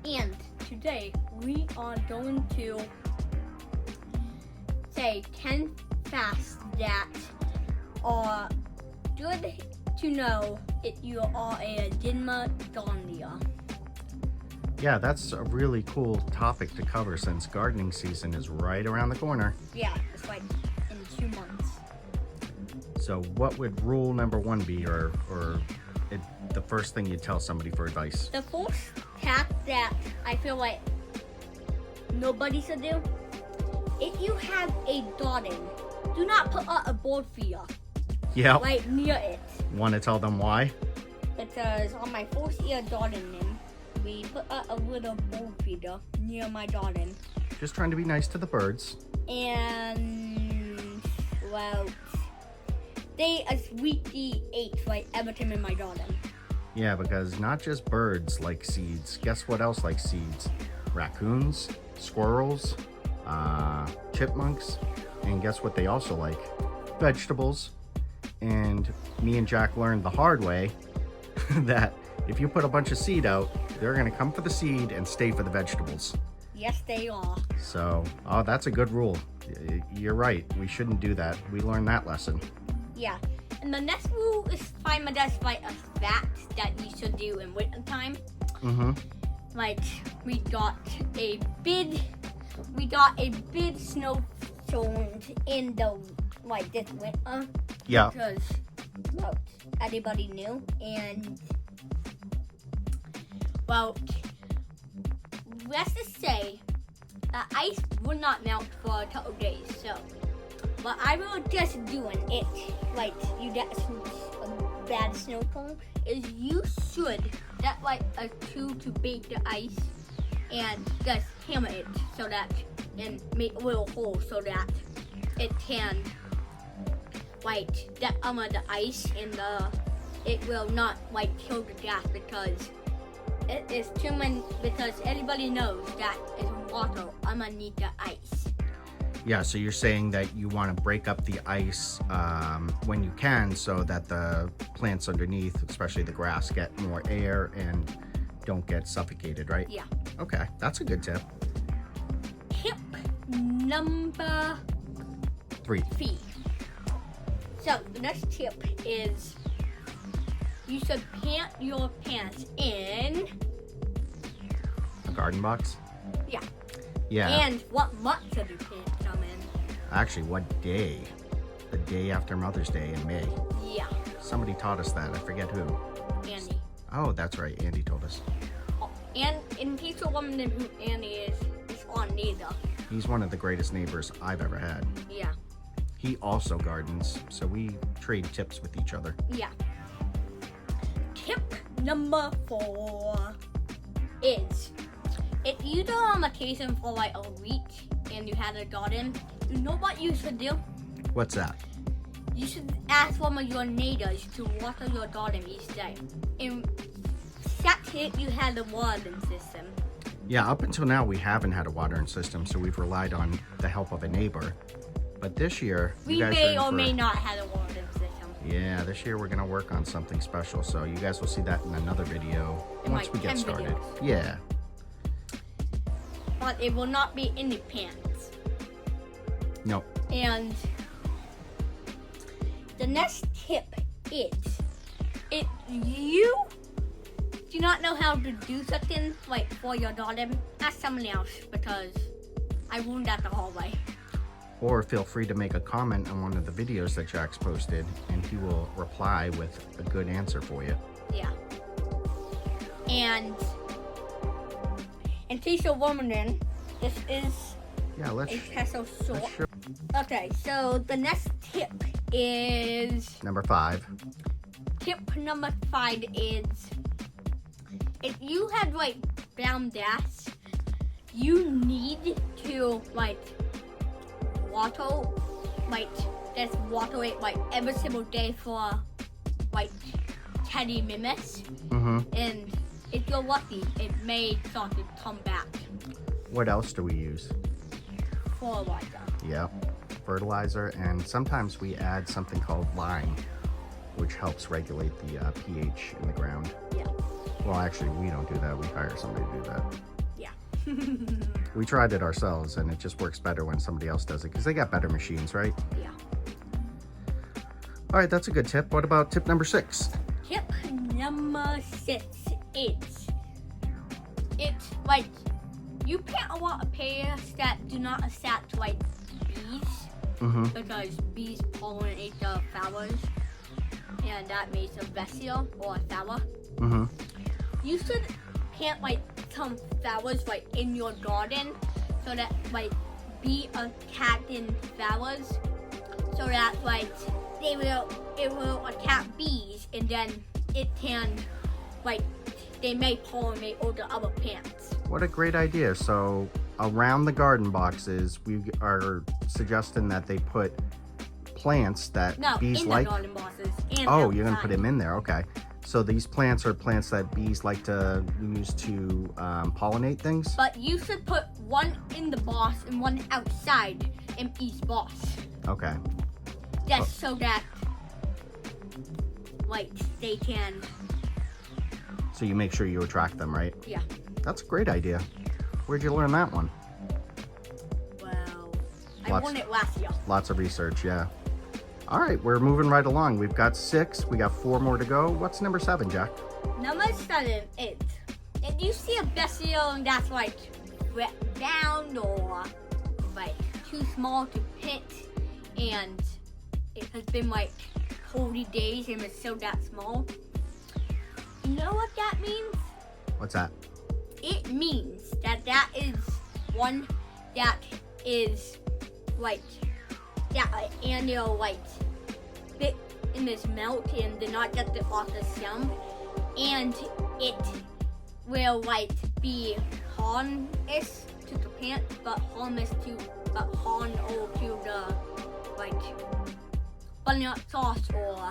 And today we are going to say 10 facts that are good to know if you are a Dinma Donlia. Yeah, that's a really cool topic to cover since gardening season is right around the corner. Yeah, it's like in 2 months. So what would rule number 1 be, or the first thing you tell somebody for advice? The first fact that I feel like nobody should do, if you have a garden, do not put up a board feeder Yeah. right near it. Want to tell them why? Because on my first year gardening, we put up a little board feeder near my garden. Just trying to be nice to the birds. And, well, they sweetly ate like everything in my garden. Yeah, because not just birds like seeds. Guess what else likes seeds? Raccoons, squirrels, chipmunks, and guess what they also like? Vegetables. And me and Jack learned the hard way that if you put a bunch of seed out, they're gonna come for the seed and stay for the vegetables. Yes, they are. So, that's a good rule. You're right, we shouldn't do that. We learned that lesson. Yeah. And the next rule is find that's like a fact that you should do in winter time. Mm-hmm. Like we got a big snowstorm in the this winter. Yeah. Because well, everybody knew, and well, let's just say the ice would not melt for a couple days. So, what I will just doing it like you get a bad snowstorm is you should get like a tool to bake the ice and just hammer it so that and make a little hole so that it can get under the ice and it will not kill the gas because it is too many, because everybody knows that it's water underneath the ice. Yeah, so you're saying that you want to break up the ice when you can so that the plants underneath, especially the grass, get more air and don't get suffocated, right? Yeah. Okay, that's a good tip. Tip number 3. 3. So the next tip is you should plant your plants in A garden box? yeah. Yeah. And what month should you plant them in? Actually, what day? The day after Mother's Day in May. Yeah. Somebody taught us that. I forget who. Andy. Oh, that's right. Andy told us. And in case you're wondering who Andy is, it's on neither. He's one of the greatest neighbors I've ever had. Yeah. He also gardens, so we trade tips with each other. Yeah. Tip number 4 is if you go on vacation for a week and you had a garden, you know what you should do? What's that? You should ask one of your neighbors to water your garden each day. And that's if you had a watering system. Yeah, up until now we haven't had a watering system, so we've relied on the help of a neighbor. But this year, We you guys may are or in may for... not have a watering system. Yeah, this year we're gonna work on something special, so you guys will see that in another video In once like we get 10 started. videos. Yeah. But it will not be in the pants. No. And the next tip is if you do not know how to do something for your garden, ask someone else because I learned that the hard way. Or feel free to make a comment on one of the videos that Jack's posted, and he will reply with a good answer for you. Yeah. And in case you're wondering, this is Yeah, let's a peso short. show Okay, so the next tip is number 5. tip number 5 is if you have brown grass, you need to water just water it every single day for 10 minutes, Mm-hmm. and if you're lucky, it may start to come back. What else do we use? Fertilizer. Yeah, fertilizer, and sometimes we add something called lime, which helps regulate the pH in the ground. Yeah. Well, actually, we don't do that. We hire somebody to do that. We tried it ourselves, and it just works better when somebody else does it because they got better machines, right? Yeah. All right, that's a good tip. What about tip number 6? Tip number 6 is it's like you can't want a pair that do not attract like bees because bees pollinate the flowers and that makes a vessel or a flower. You should plant like some flowers like in your garden so that like bee attacking flowers so that like it will attack bees and then it can like they may pollinate all the other plants. What a great idea. So around the garden boxes, we are suggesting that they put plants that bees in like. The garden boxes. And oh, you're gonna outside. put them in there. Okay. So these plants are plants that bees like to use to pollinate things. But you should put one in the box and one outside in each box. Okay. Just so that like they can. So you make sure you attract them, right? Yeah. That's a great idea. Where'd you learn that one? Well, I won it last year. Lots of research, yeah. All right, we're moving right along. We've got 6. We got 4 more to go. What's number 7, Jack? Number 7 is if you see a vessel that's like wet down or like too small to pit and it has been like 40 days and it's still that small. You know what that means? What's that? It means that that is one that is like that and it'll like fit in this melt and did not get it off the stem and it will like be harmless to the plant but harmless to the like butternut sauce or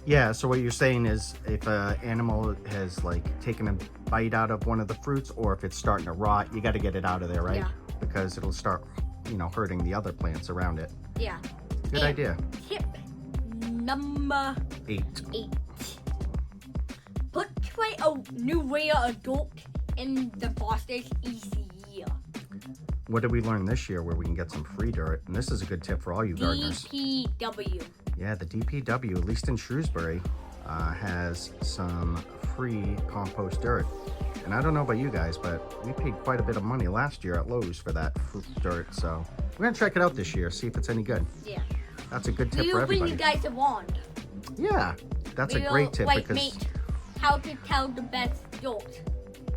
Yeah, so what you're saying is if an animal has like taken a bite out of one of the fruits or if it's starting to rot, you got to get it out of there, right? Yeah. Because it'll start, hurting the other plants around it. yeah. Good idea. Tip number 8. 8. Put like a new rare adult in the boxes each year. What did we learn this year where we can get some free dirt? And this is a good tip for all you gardeners. DPW. Yeah, the DPW, at least in Shrewsbury, has some free compost dirt. And I don't know about you guys, but we paid quite a bit of money last year at Lowe's for that fruit dirt. So we're going to check it out this year, see if it's any good. Yeah. That's a good tip We for will bring everybody. you guys a wand. Yeah, that's a great tip because make how to tell the best dirt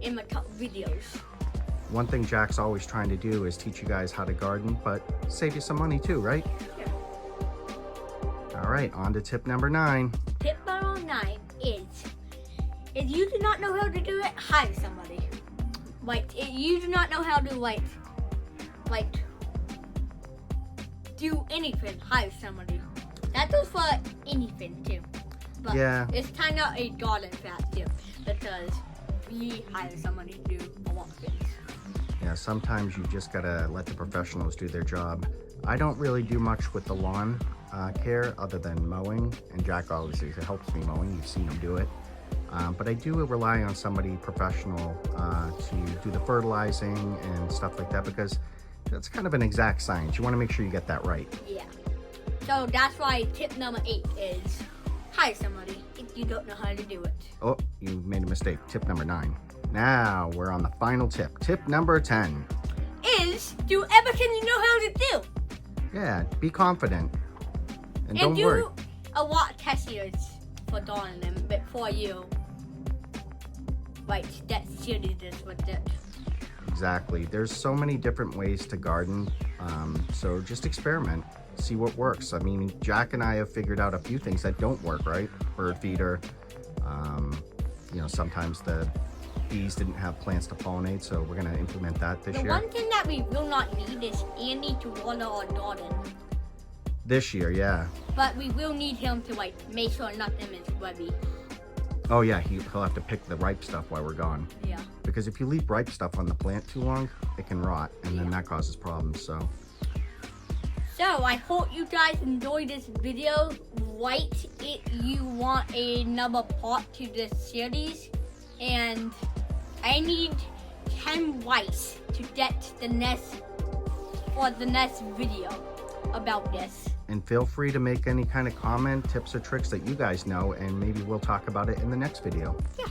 in my videos. one thing Jack's always trying to do is teach you guys how to garden, but save you some money too, right? Yeah. All right, on to tip number 9. Tip number 9 is if you do not know how to do it, hire somebody. Like if you do not know how to like do anything, hire somebody. That goes for anything too. But Yeah. it's kind of a garden fact too because we hire somebody to do a lot of things. Yeah, sometimes you just gotta let the professionals do their job. I don't really do much with the lawn care other than mowing, and Jack obviously helps me mowing. You've seen him do it. But I do rely on somebody professional to do the fertilizing and stuff like that because that's kind of an exact science. You want to make sure you get that right. Yeah. So that's why tip number 8 is hire somebody if you don't know how to do it. Oh, you made a mistake. Tip number 9. Now we're on the final tip. Tip number 10. Is do everything you know how to do. Yeah, be confident. And And don't do worry. a lot of test years for gardening before you get serious with it. Exactly. There's so many different ways to garden. So just experiment. See what works. I mean, Jack and I have figured out a few things that don't work, right? Bird feeder. Sometimes the bees didn't have plants to pollinate, so we're going to implement that this The year. one thing that we will not need is Andy to water our garden. This year, yeah. But we will need him to make sure nothing is ready. Oh, yeah, he'll have to pick the ripe stuff while we're gone. Yeah. Because if you leave ripe stuff on the plant too long, it can rot, and then Yeah. that causes problems, so. So I hope you guys enjoyed this video. Write if you want another part to this series. And I need 10 likes to get the next video about this. And feel free to make any kind of comment, tips or tricks that you guys know, and maybe we'll talk about it in the next video. Yeah.